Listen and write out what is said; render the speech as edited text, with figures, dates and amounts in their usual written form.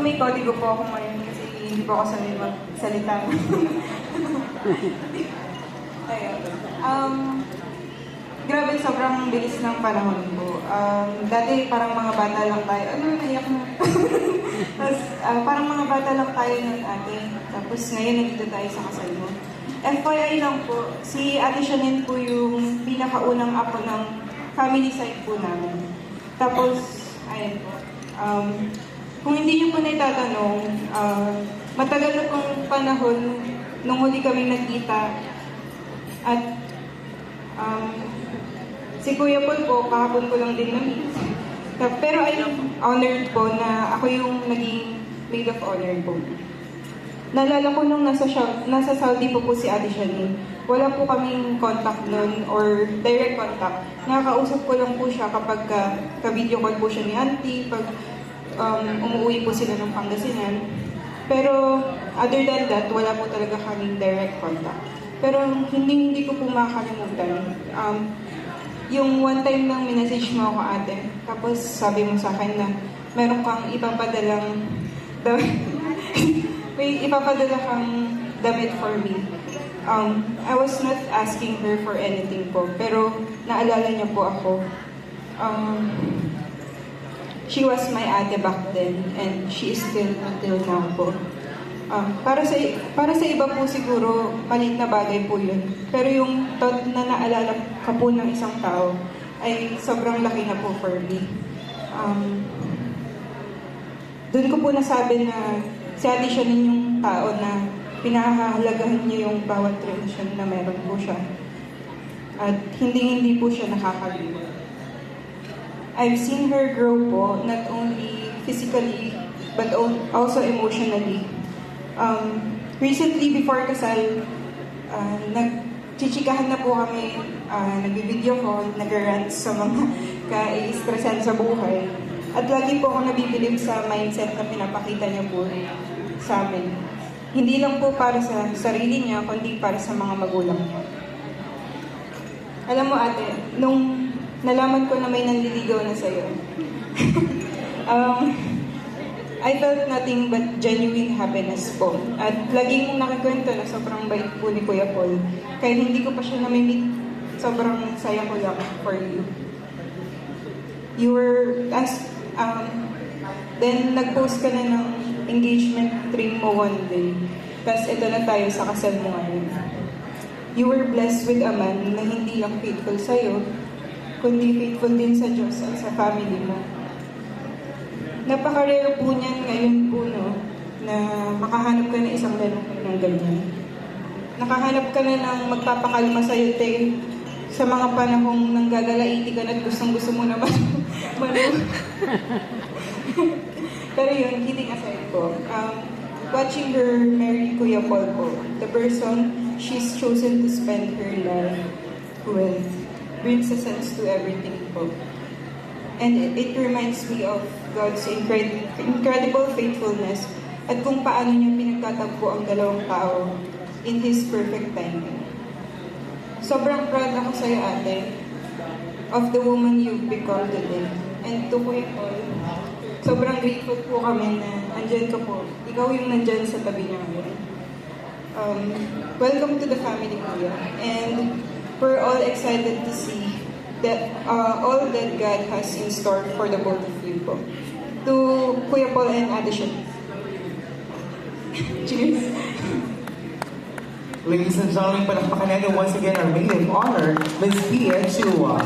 may kodigo po ako ngayon kasi hindi po ako sanay magsalita. Ayun. Grabe, sobrang bilis ng panahon po. Dati parang mga bata lang tayo. Ano, naiyak na. Tapos, parang mga bata lang tayo nun ate. Tapos ngayon nandito tayo sa kasal mo. FYI lang po, si Ate Shanine po yung pinakaunang apo ng family side po namin. Tapos, ayun po. Kung hindi niyo po naitatanong, matagal na pong panahon nung huli kaming nagkita. At si Kuya Paul po, kahapon ko lang din na-meet. Pero I'm honored po na ako yung naging maid of honor po. Naalala ko nung nasa Saudi po si Ate Shanine. Wala po kaming contact noon or direct contact. Nakakausap ko lang po siya kapag ka-video call po siya ni Auntie, pag umuwi po sila ng Pangasinan. Pero other than that, wala po talaga kaming direct contact. Pero hindi ko po makakalimutan. Yung one time nang minessage mo ako ate, tapos sabi mo sa akin na meron kang ipapadalang may ipapadala kang damit for me. I was not asking her for anything po, pero naalala niya po ako. She was my ate back then, and she is still until now po. Para sa iba po siguro, maliit na bagay po yun. Pero yung thought na naalala ka po ng isang tao, ay sobrang laki na po for me. Doon ko po nasabi na si Ate Shanine yung tao na pinahahalagahan niya yung bawat relasyon na meron po siya. At hindi po siya nakakaliwa. I've seen her grow po, not only physically, but also emotionally. Recently, before kasal, nagchichikahan na po kami, nag-video call, nag-rant sa mga ka-i-stressan sa buhay. At lagi po ako nabibilib sa mindset na pinapakita niya po sa amin. Hindi lang po para sa sarili niya, kundi para sa mga magulang niya. Alam mo ate, nung nalaman ko na may nanliligaw na sa'yo, I felt nothing but genuine happiness po. At laging nakikwento na sobrang bait po ni Kuya Paul. Kahit hindi ko pa siya namimit, sobrang saya ko lang for you. You were, then nag-post ka na ng engagement ring mo one day. Tapos ito na tayo sa kasal mo ngayon. You were blessed with a man na hindi lang faithful sa'yo, kundi faithful din sa Diyos at sa family mo. Napaka-rare po niyan ngayon po, no, na makahanap ka na isang lalaki ng ganyan. Nakahanap ka na ng magpapakalma sa'yo, sa mga panahong nanggagalaiti ka na at gustong-gusto mo naman. Pero yun, kidding aside po. Watching her marry Kuya Paul po, the person she's chosen to spend her life with, brings a sense to everything po. And it reminds me of God's incredible faithfulness at kung paano niya pinagtatagpo ang dalawang tao in His perfect timing. Sobrang proud ako sa'yo, ate, of the woman you've become today. And to Kuya Paul, sobrang grateful po kami na andyan ka po. Ikaw yung nandyan sa tabi niya ngayon. Welcome to the family, Kuya. And we're all excited to see that all that God has in store for the both of you po. To Kuya Paul and Ate Shanine. Cheers! Ladies and gentlemen, palakpakan natin once again our maid of honor, Ms. Pia Chua.